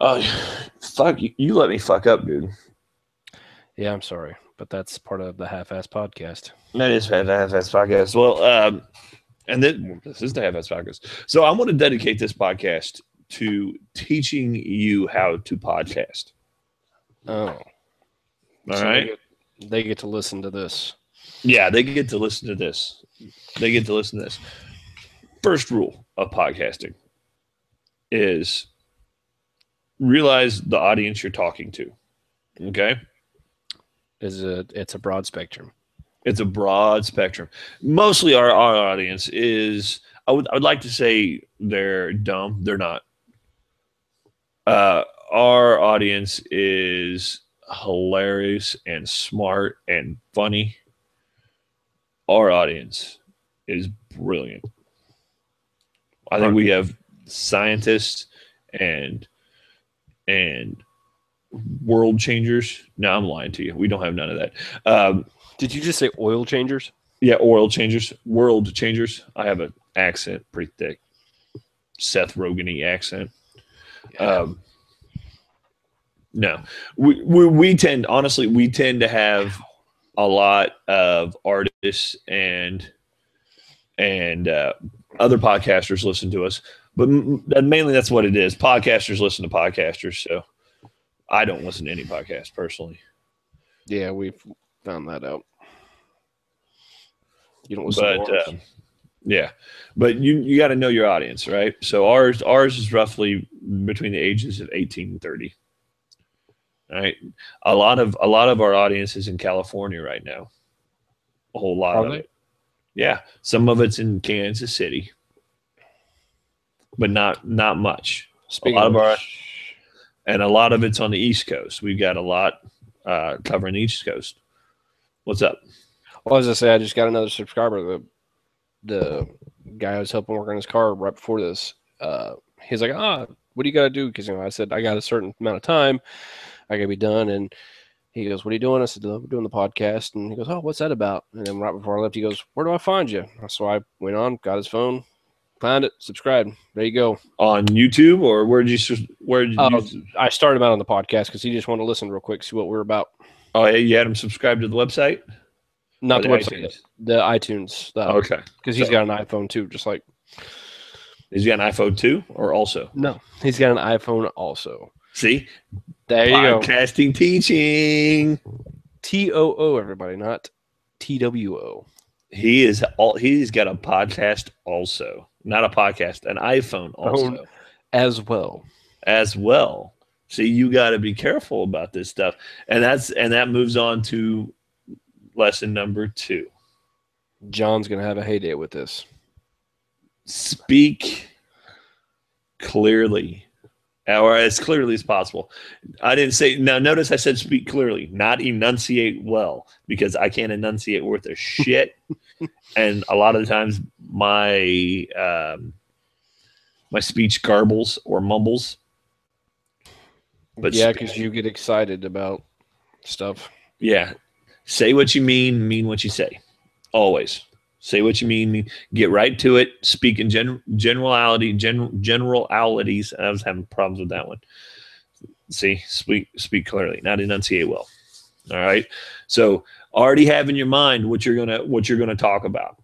Oh, fuck you! Let me fuck up, dude. Yeah, I'm sorry, but that's part of the Halfassed Podcast. That is Halfassed Podcast. Well, and this is the Halfassed Podcast. So I want to dedicate this podcast to teaching you how to podcast. Oh, All so right. they get to listen to this. Yeah, they get to listen to this. They get to listen to this. First rule of podcasting is realize the audience you're talking to. Okay. It's a broad spectrum. It's a broad spectrum. Mostly our audience is, I would like to say they're dumb. They're not. Our audience is hilarious and smart and funny. Our audience is brilliant. I think we have scientists and world changers. No, I'm lying to you. We don't have none of that. Did you just say oil changers? Yeah, oil changers, world changers. I have an accent, pretty thick, Seth Rogen-y accent. No, we tend, honestly, we tend to have a lot of artists and other podcasters listen to us, but mainly that's what it is. Podcasters listen to podcasters, so I don't listen to any podcast personally. Yeah, we've found that out. You don't listen to ours. Yeah, but you got to know your audience, right? So ours is roughly between the ages of 18 and 30. All right, a lot of our audience is in California right now. A whole lot of it. Yeah, some of it's in Kansas City, but not much. A lot of it's on the East Coast. We've got a lot covering the East Coast. What's up? Well, as I say, I just got another subscriber. The guy I was helping work on his car right before this, he's like, what do you got to do? Because, I said, I got a certain amount of time. I got to be done. And he goes, what are you doing? I said, we're doing the podcast. And he goes, oh, what's that about? And then right before I left, he goes, where do I find you? So I went on, got his phone, found it, subscribed. There you go. On YouTube, or where did you? I started him out on the podcast because he just wanted to listen real quick, see what we're about. Oh, yeah, you had him subscribe to the website? Not the website, iTunes? The iTunes. Okay. Because he's got an iPhone too, just like. He's got an iPhone too, or also? No, he's got an iPhone also. See? There you go. Podcasting teaching. TOO, everybody, not TWO. He's got a podcast also. Not a podcast, an iPhone also. As well. See, you got to be careful about this stuff. And that moves on to lesson number 2. John's going to have a heyday with this. Speak clearly, or as clearly as possible. I didn't say, now notice I said speak clearly, not enunciate well, because I can't enunciate worth a shit. And a lot of the times my speech garbles or mumbles. But yeah, because you get excited about stuff. Yeah. Say what you mean what you say. Always. Say what you mean. Get right to it. Speak in generalities. I was having problems with that one. See, speak clearly, not enunciate well. All right. So already have in your mind what you're gonna talk about,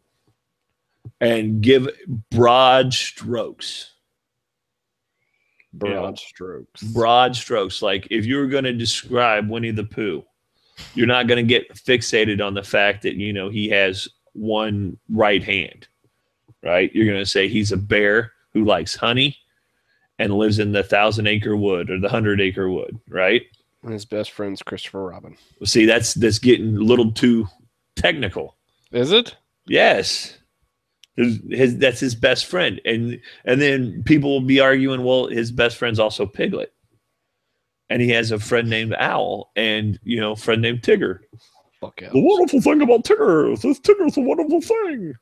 and give broad strokes. Broad strokes. Like if you're going to describe Winnie the Pooh, you're not going to get fixated on the fact that, he has one right hand, right? You're going to say he's a bear who likes honey and lives in the 1,000-acre wood or the 100-acre wood, right? And his best friend's Christopher Robin. See, that's getting a little too technical. Is it? Yes. That's his best friend, and then people will be arguing, well, his best friend's also Piglet, and he has a friend named Owl, and a friend named Tigger. Fuck yeah. The wonderful thing about Tigger is this Tigger's a wonderful thing.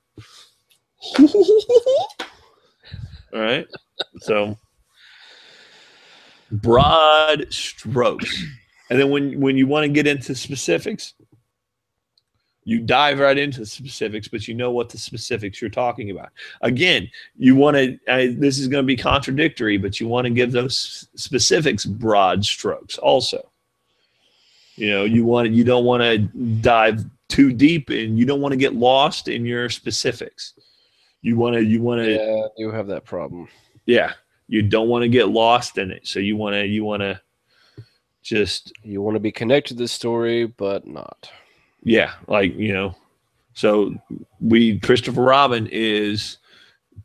All right, so broad strokes, and then when you want to get into specifics, You dive right into the specifics, but you know what the specifics you're talking about. Again, you want to, this is going to be contradictory, but you want to give those specifics broad strokes also. You know, you don't want to dive too deep and you don't want to get lost in your specifics. You want to, Yeah, you have that problem. Yeah. You don't want to get lost in it. So you want to just, you want to be connected to the story, but not. Yeah, like, you know, so Christopher Robin is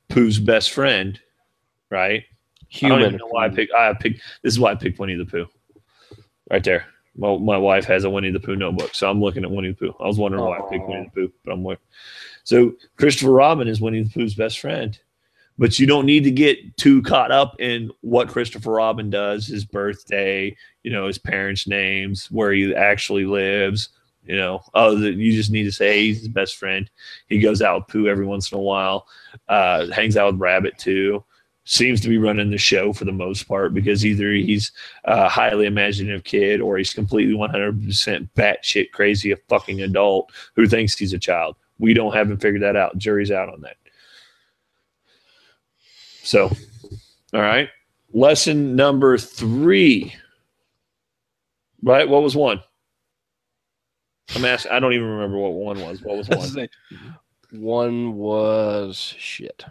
Pooh's best friend, right? Human. I don't even know why I picked. This is why I picked Winnie the Pooh, right there. My wife has a Winnie the Pooh notebook, so I'm looking at Winnie the Pooh. I was wondering why I picked Winnie the Pooh, but I'm like, so Christopher Robin is Winnie the Pooh's best friend, but you don't need to get too caught up in what Christopher Robin does, his birthday, you know, his parents' names, where he actually lives. You know, you just need to say, hey, he's his best friend. He goes out with Pooh every once in a while, hangs out with Rabbit too, seems to be running the show for the most part because either he's a highly imaginative kid or he's completely 100% batshit crazy, a fucking adult who thinks he's a child. We haven't figured that out. Jury's out on that. So, all right. Lesson number 3. Right? What was 1? I'm asking. I don't even remember what 1 was. What was 1? 1 was shit.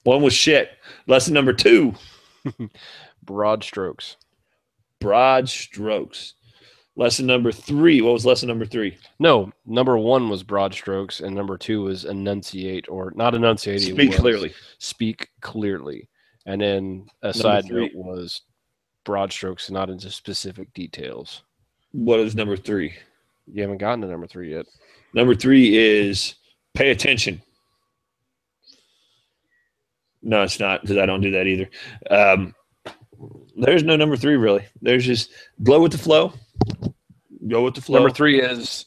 1 was shit. Lesson number 2. Broad strokes. Broad strokes. Lesson number 3. What was lesson number 3? No, number 1 was broad strokes, and number 2 was enunciate, or not enunciate. Speak clearly. Speak clearly. And then a side note was broad strokes, not into specific details. What is number 3? You haven't gotten to number 3 yet. Number 3 is pay attention. No, it's not, because I don't do that either. There's no number 3, really. There's just go with the flow. Go with the flow. Number 3 is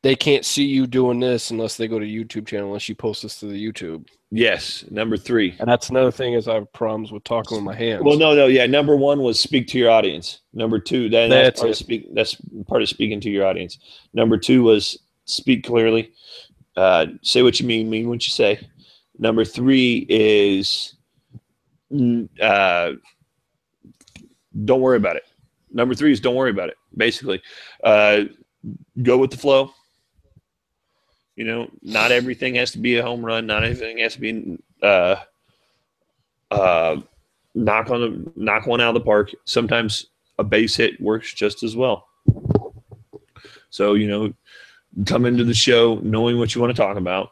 they can't see you doing this unless they go to YouTube channel, unless you post this to the YouTube. Yes, number 3. And that's another thing is I have problems with talking with my hands. Well, no, yeah. Number 1 was speak to your audience. Number 2, that's part of speaking to your audience. Number 2 was speak clearly. Say what you mean what you say. Number 3 is don't worry about it. Number 3 is don't worry about it. Basically, go with the flow. You know, not everything has to be a home run. Not everything has to be knock one out of the park. Sometimes a base hit works just as well. So, you know, come into the show knowing what you want to talk about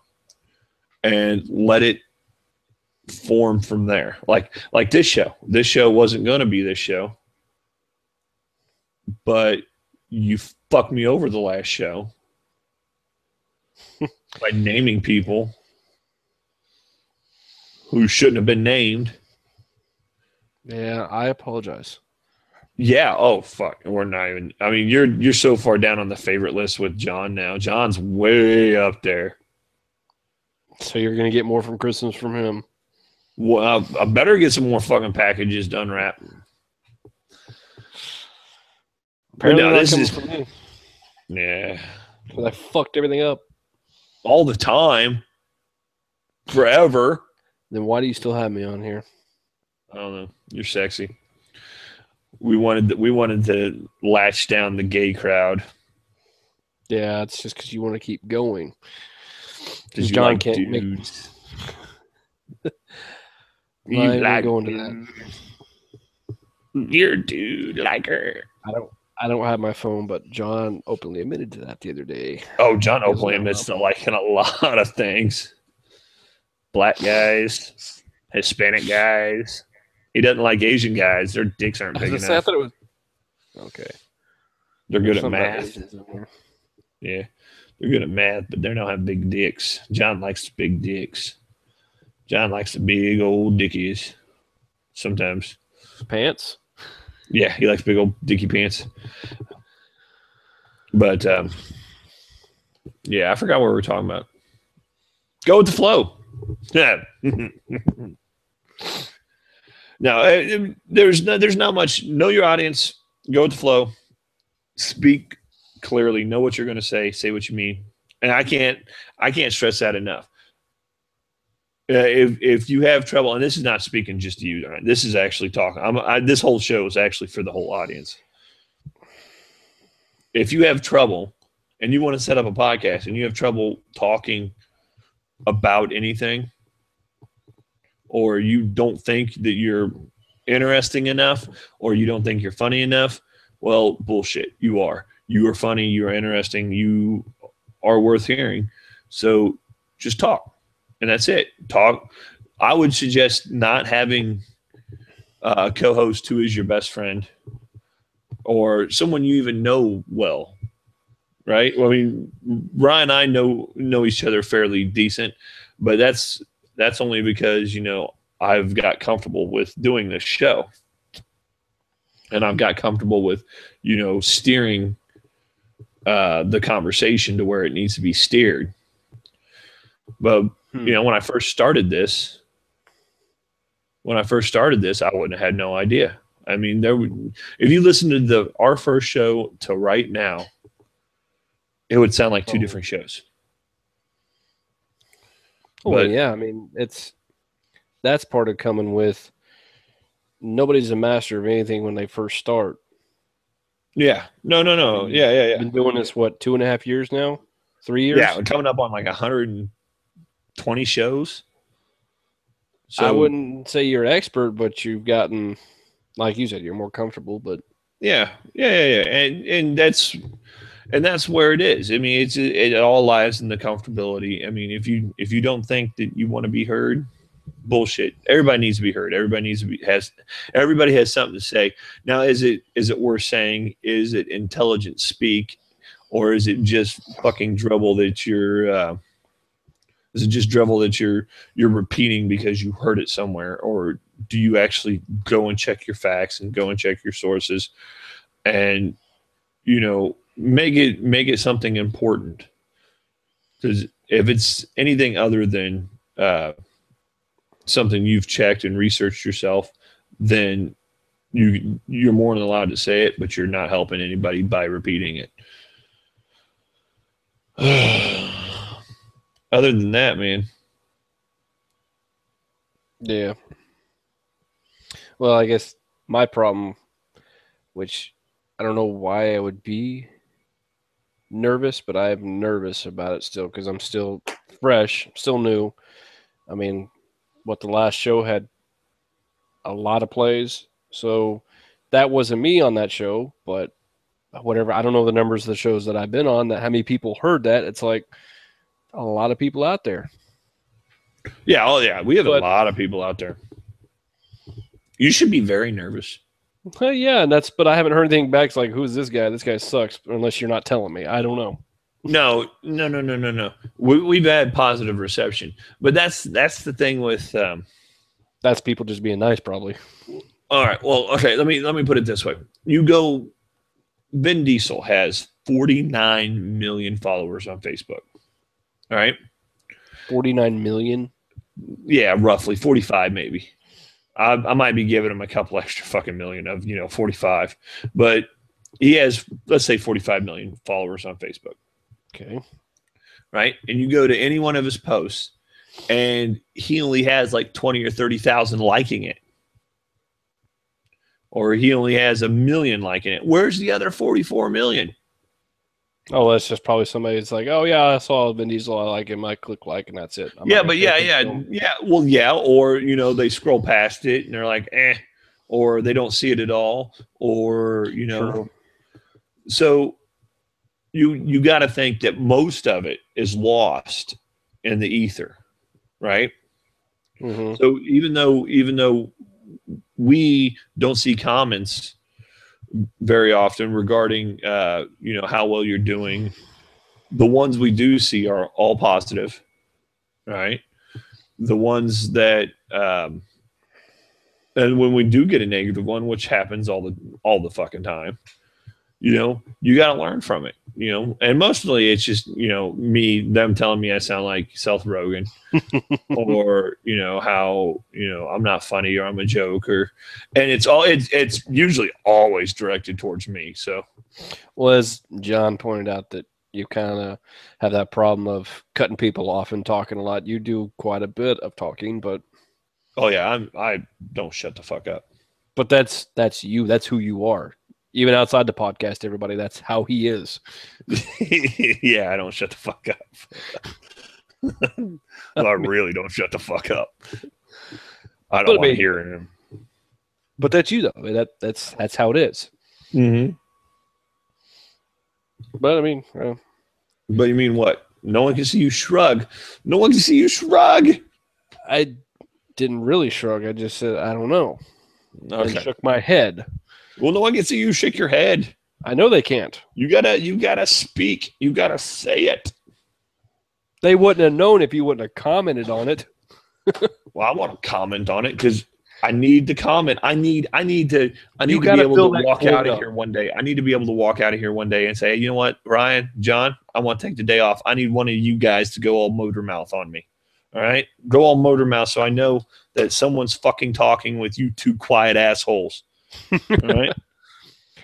and let it form from there. Like this show. This show wasn't going to be this show, but you fucked me over the last show by naming people who shouldn't have been named. Yeah, I apologize. Yeah. Oh, fuck. We're not even. I mean, you're so far down on the favorite list with John now. John's way up there. So you're gonna get more from Christmas from him. Well, I better get some more fucking packages to unwrap. Apparently, no, this is from me. Yeah. Because I fucked everything up all the time, forever. Then why do you still have me on here? I don't know. You're sexy. We wanted to latch down the gay crowd. Yeah, it's just because you want to keep going. Because John like can't dudes. You like going to that. You're a dude like her. I don't have my phone, but John openly admitted to that the other day. Oh, John openly admits to liking a lot of things. Black guys, Hispanic guys. He doesn't like Asian guys. Their dicks aren't big enough. I thought it was okay. They're good at math. Yeah, they're good at math, but they don't have big dicks. John likes big dicks. John likes the big old dickies. Sometimes. Pants? Yeah, he likes big old dicky pants. But yeah, I forgot what we were talking about. Go with the flow. Yeah. No, there's not much. Know your audience. Go with the flow. Speak clearly. Know what you're going to say. Say what you mean. And I can't stress that enough. If you have trouble, and this is not speaking just to you, this is actually talking. This whole show is actually for the whole audience. If you have trouble and you want to set up a podcast and you have trouble talking about anything, or you don't think that you're interesting enough, or you don't think you're funny enough, well, bullshit. You are. You are funny. You are interesting. You are worth hearing. So just talk. And that's it. Talk. I would suggest not having a co-host who is your best friend or someone you even know well, right? Well, I mean, Ryan and I know each other fairly decent, but that's only because, I've got comfortable with doing this show. And I've got comfortable with, steering the conversation to where it needs to be steered. But when I first started this, I wouldn't have had no idea. I mean, if you listen to our first show to right now, it would sound like two different shows. Well, yeah, I mean, that's part of coming with nobody's a master of anything when they first start. Yeah. No. Yeah. Been doing this, 2.5 years now? 3 years? Yeah, we're coming up on like 120 shows. So I wouldn't say you're an expert, but you've gotten, like you said, you're more comfortable. But yeah, and that's where it is. I mean, it all lies in the comfortability. I mean, if you don't think that you want to be heard, bullshit. Everybody needs to be heard. Everybody has something to say. Now, is it worth saying? Is it intelligent speak, or is it just fucking dribble that you're? Is it just drivel that you're repeating because you heard it somewhere, or do you actually go and check your facts and go and check your sources, and make it something important? Because if it's anything other than something you've checked and researched yourself, then you're more than allowed to say it, but you're not helping anybody by repeating it. Other than that, man. Yeah. Well, I guess my problem, which I don't know why I would be nervous, but I'm nervous about it still because I'm still fresh, still new. I mean, the last show had a lot of plays, so that wasn't me on that show, but whatever. I don't know the numbers of the shows that I've been on, how many people heard that. It's like a lot of people out there. Yeah, we have a lot of people out there. You should be very nervous. Yeah, but I haven't heard anything back. It's like, who's this guy? This guy sucks. Unless you're not telling me, I don't know. No. We've had positive reception, but that's the thing with. That's people just being nice, probably. All right. Well, okay. Let me put it this way. Vin Diesel has 49 million followers on Facebook. All right. 49 million? Yeah, roughly 45 maybe. I might be giving him a couple extra fucking million of, 45. But he has, let's say, 45 million followers on Facebook. Okay. Right? And you go to any one of his posts, and he only has like 20 or 30,000 liking it. Or he only has 1 million liking it. Where's the other 44 million? Oh, that's just probably somebody that's like, oh, yeah, I saw Vin Diesel. I like him. I click like, and that's it. Yeah. Well, yeah. Or, they scroll past it and they're like, or they don't see it at all. Or, True. So you got to think that most of it is lost in the ether, right? Mm-hmm. So even though we don't see comments very often regarding, how well you're doing, the ones we do see are all positive, right? The ones that, and when we do get a negative one, which happens all the fucking time, you got to learn from it, and mostly it's just, them telling me I sound like Seth Rogen or, how, I'm not funny or I'm a joke and it's usually always directed towards me. So, well, as John pointed out that you kind of have that problem of cutting people off and talking a lot. You do quite a bit of talking, but Oh yeah, I don't shut the fuck up. but that's you. That's who you are. Even outside the podcast, everybody, that's how he is. Yeah, I don't shut the fuck up. Well, I really don't shut the fuck up. I don't want to hear him. But that's you, though. That's how it is. Mm-hmm. But I mean, but you mean what? No one can see you shrug. No one can see you shrug. I didn't really shrug. I just said I don't know, Okay. and shook my head. Well, no one can see you shake your head. I know they can't. You gotta speak. You gotta say it. They wouldn't have known if you wouldn't have commented on it. Well, I want to comment on it because I need to comment. I need to be able to walk out of here one day. I need to be able to walk out of here one day and say, you know what, Ryan, John, I want to take the day off. I need one of you guys to go all motor mouth on me. All right? Go all motor mouth so I know that someone's fucking talking with you two quiet assholes. All right?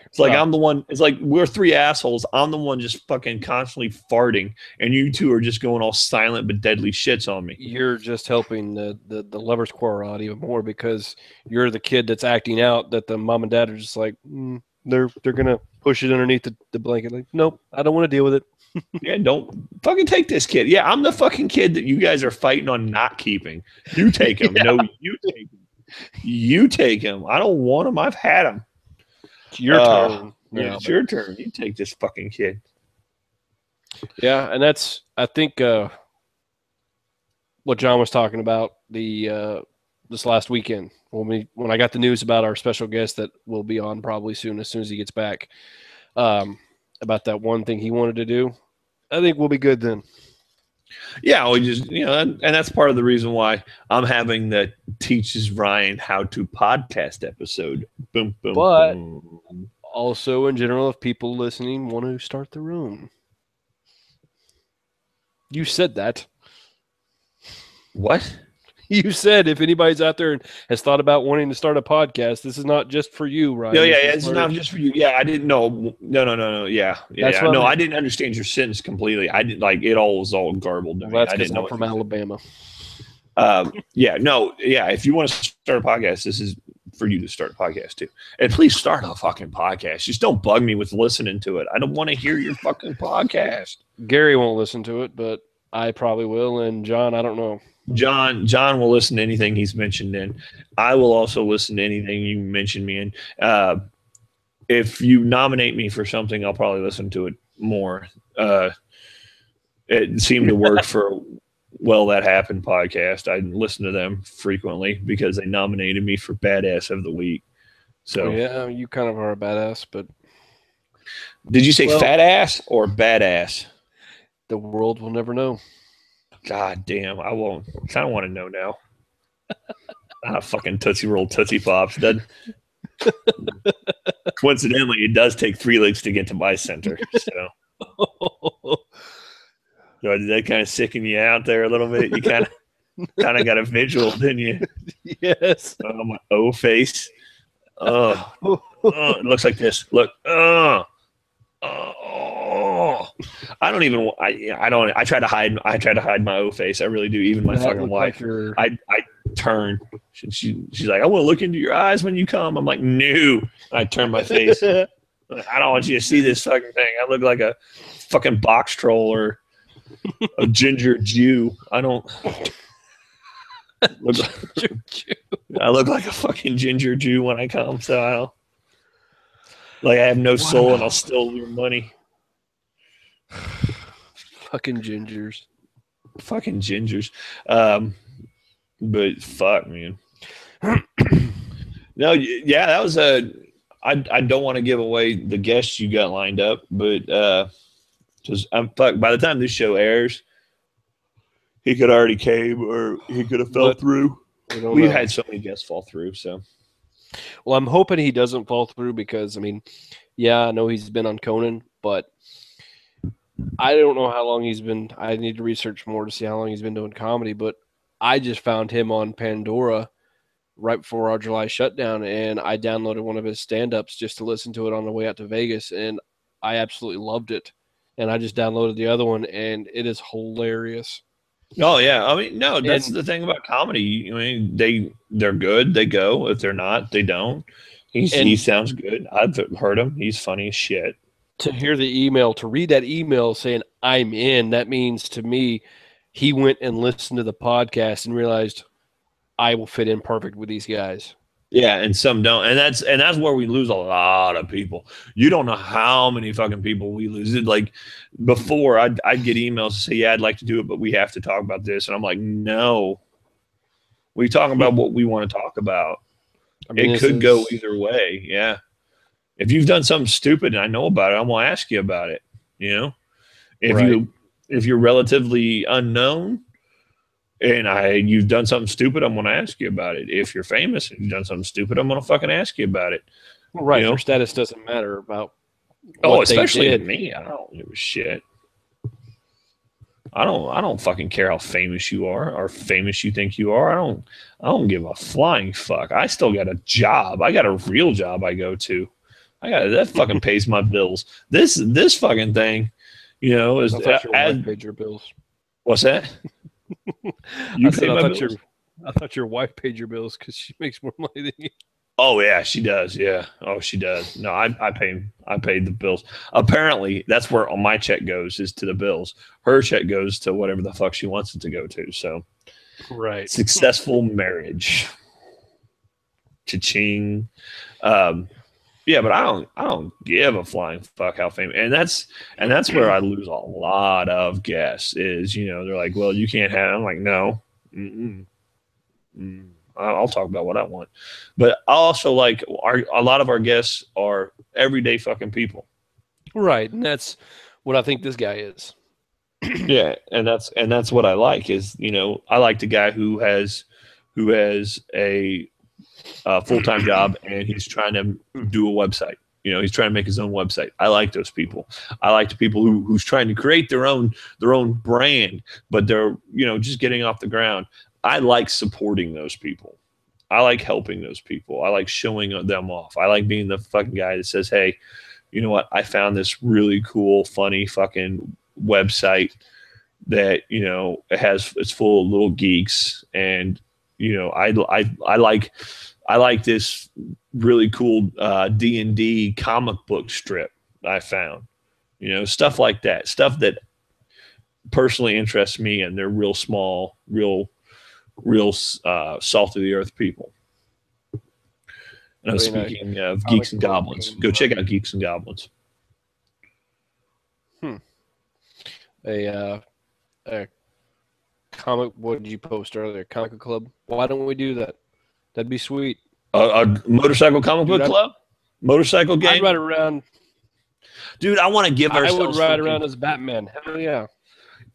It's like I'm the one. It's like we're three assholes. I'm the one just fucking constantly farting, and you two are just going all silent but deadly shits on me. You're just helping the lovers quarrel out even more because you're the kid that's acting out that the mom and dad are just like they're gonna push it underneath the blanket. Like, nope, I don't want to deal with it. Yeah, don't fucking take this kid. Yeah, I'm the fucking kid that you guys are fighting on not keeping. You take him. Yeah. No, you take him. You take him. I don't want him. I've had him. It's your turn. Yeah, it's your turn. You take this fucking kid. Yeah, and that's I think what John was talking about this last weekend when I got the news about our special guest that will be on probably soon as he gets back about that one thing he wanted to do. I think we'll be good then. Yeah, we just and that's part of the reason why I'm having the teaches Ryan how to podcast episode. Boom, boom, but boom. Also, in general, if people listening want to start their own, you said that. What? You said if anybody's out there and has thought about wanting to start a podcast, this is not just for you, Ryan. No, yeah, it's not just for you. Yeah, I didn't know. No. Yeah. No, I didn't understand your sentence completely. I didn't like it. All was all garbled. Well, that's because I'm from Alabama. If you want to start a podcast, this is for you to start a podcast too. And please start a fucking podcast. Just don't bug me with listening to it. I don't want to hear your fucking podcast. Gary won't listen to it, but I probably will. And John, I don't know. John will listen to anything he's mentioned in. I will also listen to anything you mention me in. If you nominate me for something, I'll probably listen to it more. It seemed to work for Well That Happened podcast. I listen to them frequently because they nominated me for Badass of the Week. So yeah, you kind of are a badass, but did you say fat ass or badass? The world will never know. God damn, I won't. I kind of want to know now. Fucking Tootsie Roll Tootsie Pops. Coincidentally, it does take 3 legs to get to my center. So did that kind of sicken you out there a little bit? You kind of got a visual, didn't you? Yes. Oh, my O face. Oh, it looks like this. Look. I don't even. I try to hide. I try to hide my O face. I really do. Even my fucking wife. I turn. She's like, I want to look into your eyes when you come. I'm like, no. I turn my face. I don't want you to see this fucking thing. I look like a fucking box troll or a ginger Jew. I don't. I look like a fucking ginger Jew when I come. So I don't. Like I have no soul and I'll steal your money. Fucking gingers. But fuck, man. No, yeah, that was I don't want to give away the guests you got lined up, but because I'm fucked. By the time this show airs, he could already came or he could have fell through. We've had so many guests fall through, so. Well, I'm hoping he doesn't fall through because, I mean, yeah, I know he's been on Conan, but I don't know how long he's been. I need to research more to see how long he's been doing comedy, but I just found him on Pandora right before our July shutdown, and I downloaded one of his stand-ups just to listen to it on the way out to Vegas, and I absolutely loved it. and I just downloaded the other one, and it is hilarious. Oh yeah, I mean, no, that's And the thing about comedy. I mean, they're good, they go. If they're not, they don't. He and sounds good. I've heard him. He's funny as shit. to hear the email, to read that email saying I'm in, that means to me he went and listened to the podcast and realized I will fit in perfect with these guys. Yeah, and some don't, and that's where we lose a lot of people. You don't know how many fucking people we lose. Like before, I'd get emails to say, "Yeah, I'd like to do it, but we have to talk about this," and I'm like, "No, we talk about what we want to talk about. I mean, It could go either way." Yeah, if you've done something stupid and I know about it, I'm gonna ask you about it. You know, Right. if you're relatively unknown and you've done something stupid, I'm gonna ask you about it. If you're famous and you've done something stupid, I'm gonna fucking ask you about it. Right. You know? Their status doesn't matter about Oh, what they especially to did. me. I don't give a shit. I don't fucking care how famous you are or famous you think you are. I don't give a flying fuck. I still got a job. I got a real job I go to. That fucking pays my bills. This fucking thing, you know, is I thought your wife paid your bills. what's that? I thought your wife paid your bills because she makes more money than you. Oh yeah, she does. Yeah. Oh, she does. No, I paid the bills. Apparently, that's where all my check goes, is to the bills. Her check goes to whatever the fuck she wants it to go to. So, Right. successful marriage. Cha-ching. Yeah, but I don't give a flying fuck how famous, and that's where I lose a lot of guests. Is, you know, they're like, well, you can't have. I'm like, no. Mm-mm. Mm. I'll talk about what I want, but I also like a lot of our guests are everyday fucking people. Right. And that's what I think this guy is. Yeah, and that's what I like is, you know, I like the guy who has a full-time job and he's trying to do a website. You know, he's trying to make his own website. I like those people. I like the people who's trying to create their own brand, but they're, you know, just getting off the ground. I like supporting those people. I like helping those people. I like showing them off. I like being the fucking guy that says, hey, you know what? I found this really cool, funny fucking website that, you know, it's full of little geeks. And, you know, I like this really cool D&D comic book strip I found. You know, stuff like that. Stuff that personally interests me, and they're real small, real salt of the earth people. And I'm speaking of Geeks and Goblins. Go check out Geeks and Goblins. A comic. What did you post earlier? Comic club. Why don't we do that? That'd be sweet. A motorcycle comic book club, motorcycle game. I'd ride around. Dude, I want to give ourselves. I would ride around as Batman. Hell yeah.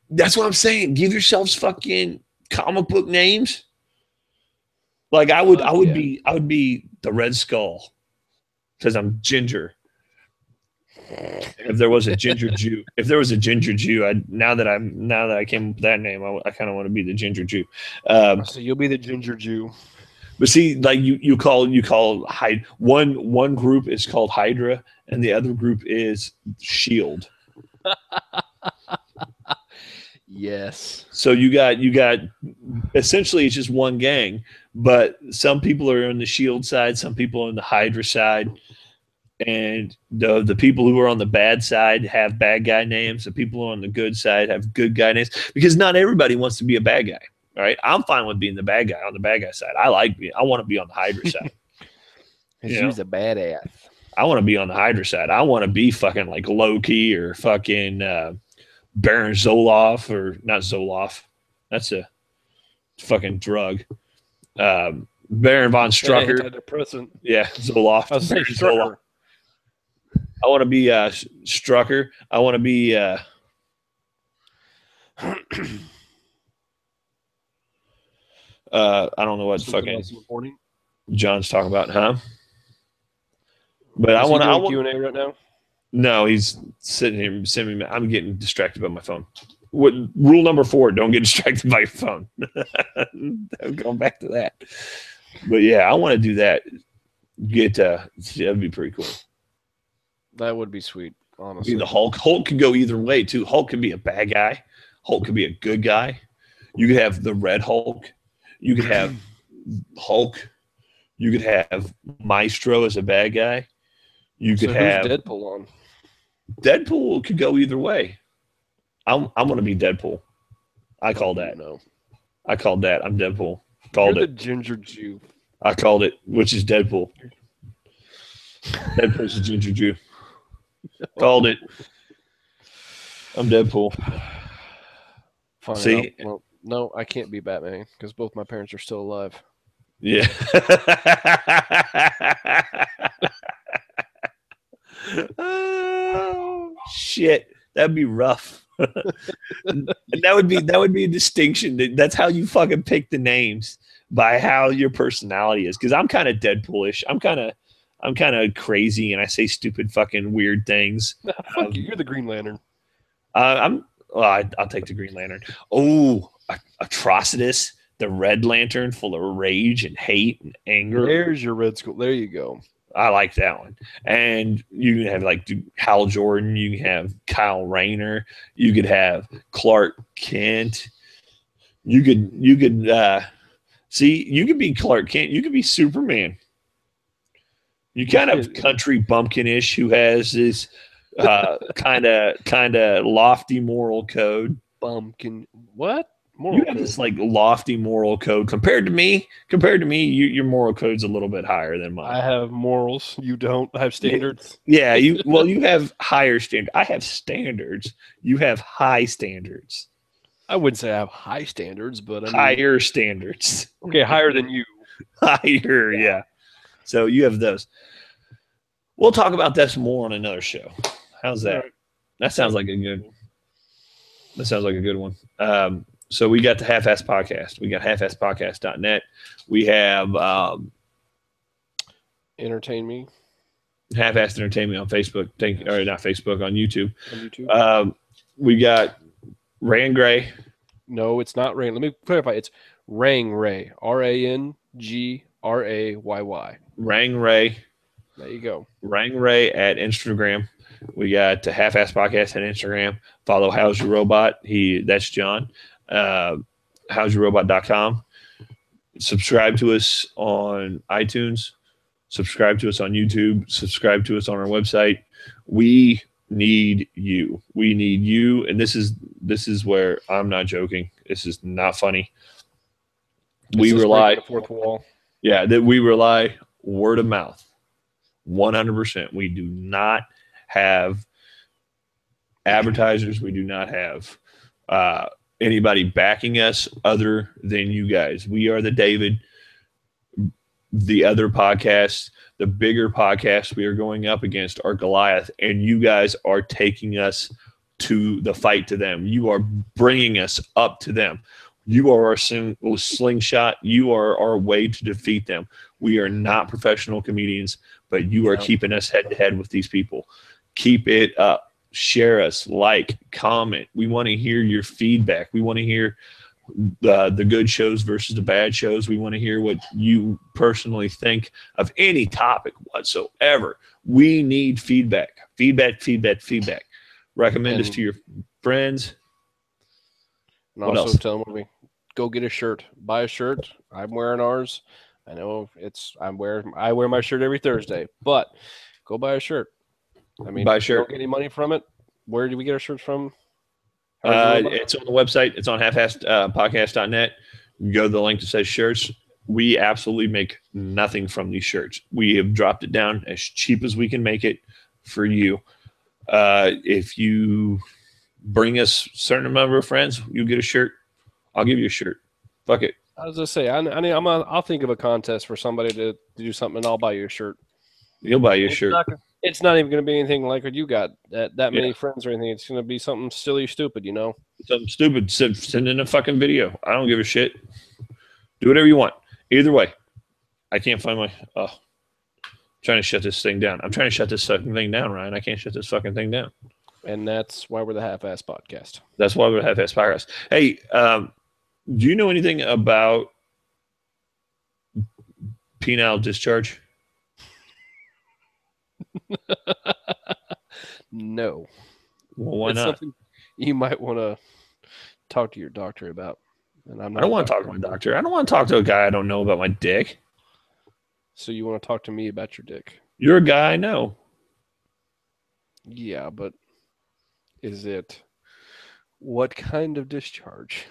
That's what I'm saying. Give yourselves fucking comic book names. Like I would be the Red Skull because I'm ginger. If there was a ginger Jew, now that I came up with that name, I kind of want to be the ginger Jew. So you'll be the ginger Jew. But see, like you call one group is called Hydra and the other group is Shield. Yes. So you got essentially it's just one gang, but some people are on the Shield side, some people are on the Hydra side, and the people who are on the bad side have bad guy names. The people who are on the good side have good guy names, because not everybody wants to be a bad guy. All right, I'm fine with being the bad guy on the bad guy side. I want to be on the Hydra side. He's a badass. I want to be on the Hydra side. I want to be fucking like Loki or fucking Baron Zoloff, or not Zoloff. That's a fucking drug. Baron von Strucker. Antidepressant. Yeah, Zoloff. I was saying Strucker. I want to be Strucker. I want to be I don't know what fucking John's talking about, huh? But I want Q&A right now. No, he's sitting here sending me. I'm getting distracted by my phone. Rule number 4: don't get distracted by your phone. Going back to that, but yeah, I want to do that. That'd be pretty cool. That would be sweet. honestly. Be the Hulk. Hulk can go either way too. Hulk can be a bad guy. Hulk could be a good guy. You could have the Red Hulk. You could have Hulk. You could have Maestro as a bad guy. You could So who's have Deadpool on? Deadpool could go either way. I'm going to be Deadpool. I call that. No. I called that. I'm Deadpool. Called You're it. the ginger Jew. I called it, which is Deadpool. Deadpool's a ginger Jew. Called it. I'm Deadpool. Fine, See? well, no, I can't be Batman because both my parents are still alive. Yeah. Oh, shit. That'd be rough. And that would be a distinction. That's how you fucking pick the names, by how your personality is. Because I'm kind of Deadpoolish. I'm kind of crazy, and I say stupid fucking weird things. Fuck you. You're the Green Lantern. I'll take the Green Lantern. Oh, Atrocitus, the Red Lantern, full of rage and hate and anger. There's your Red Skull. There you go. I like that one. And you can have like Hal Jordan. You can have Kyle Rayner. You could have Clark Kent. You could you could be Clark Kent. You could be Superman. You kind of country bumpkin-ish who has this kind of lofty moral code. Bumpkin. What? You have this like lofty moral code compared to me. Your moral code's a little bit higher than mine. I have morals. You don't. I have standards. Yeah, you have higher standards. I have standards. You have high standards. I wouldn't say I have high standards, but I mean, Higher standards. Okay, higher than you. Higher, yeah. So you have those. We'll talk about this more on another show. How's that? Right. That sounds like a good one. So we got the Halfassed Podcast. We got halfassedpodcast.net. We have Entertain me Half-Assed Entertainment on Facebook. Not Facebook, on YouTube. on YouTube. We got Ray and Gray. No, it's not Rain. Let me clarify. It's Rang Ray. RANGRAYY. Rang Ray. There you go. Rang Ray at Instagram. We got the Half-Assed Podcast at Instagram. Follow How's Your Robot. That's John. howsyourrobot.com. Subscribe to us on iTunes. Subscribe to us on YouTube. Subscribe to us on our website. We need you. We need you. And this is where I'm not joking. This is not funny. We rely the fourth wall. Yeah, that we rely word of mouth. 100%. We do not have advertisers. We do not have anybody backing us other than you guys. We are the David. The other podcasts, the bigger podcasts we are going up against are Goliath, and you guys are taking us to the fight to them. You are bringing us up to them. You are our slingshot. You are our way to defeat them. We are not professional comedians, but you are keeping us head to head with these people. Keep it up. Share us, like, comment. We want to hear your feedback. We want to hear the good shows versus the bad shows. We want to hear what you personally think of any topic whatsoever. We need feedback. Feedback. Recommend us to your friends. And What also else? tell them when we go get a shirt. Buy a shirt. I'm wearing ours. I know I wear my shirt every Thursday, but go buy a shirt. I mean, Buy a shirt. Don't get any money from it. Where do we get our shirts from? It's on the website. It's on halfassedpodcast.net. You go to the link that says shirts. We absolutely make nothing from these shirts. We have dropped it down as cheap as we can make it for you. If you bring us a certain number of friends, you get a shirt. I'll give you a shirt. Fuck it. I was just say, I'll think of a contest for somebody to do something, and I'll buy you a shirt. You'll buy you a shirt. It's not even going to be anything like what you got. That many friends or anything. It's going to be something silly, stupid. You know. Something stupid. Send in a fucking video. I don't give a shit. Do whatever you want. Either way, I can't find my. Trying to shut this thing down. I'm trying to shut this fucking thing down, Ryan. I can't shut this fucking thing down. And that's why we're the Half-Assed Podcast. That's why we're the Half-Assed Podcast. Hey, do you know anything about penile discharge? No. Well, why It's not? something you might want to talk to your doctor about. And I'm I not don't a want to talk doctor. to my doctor. I don't want to talk to a guy I don't know about my dick. So you want to talk to me about your dick? You're a guy I know. Yeah, but is it what kind of discharge?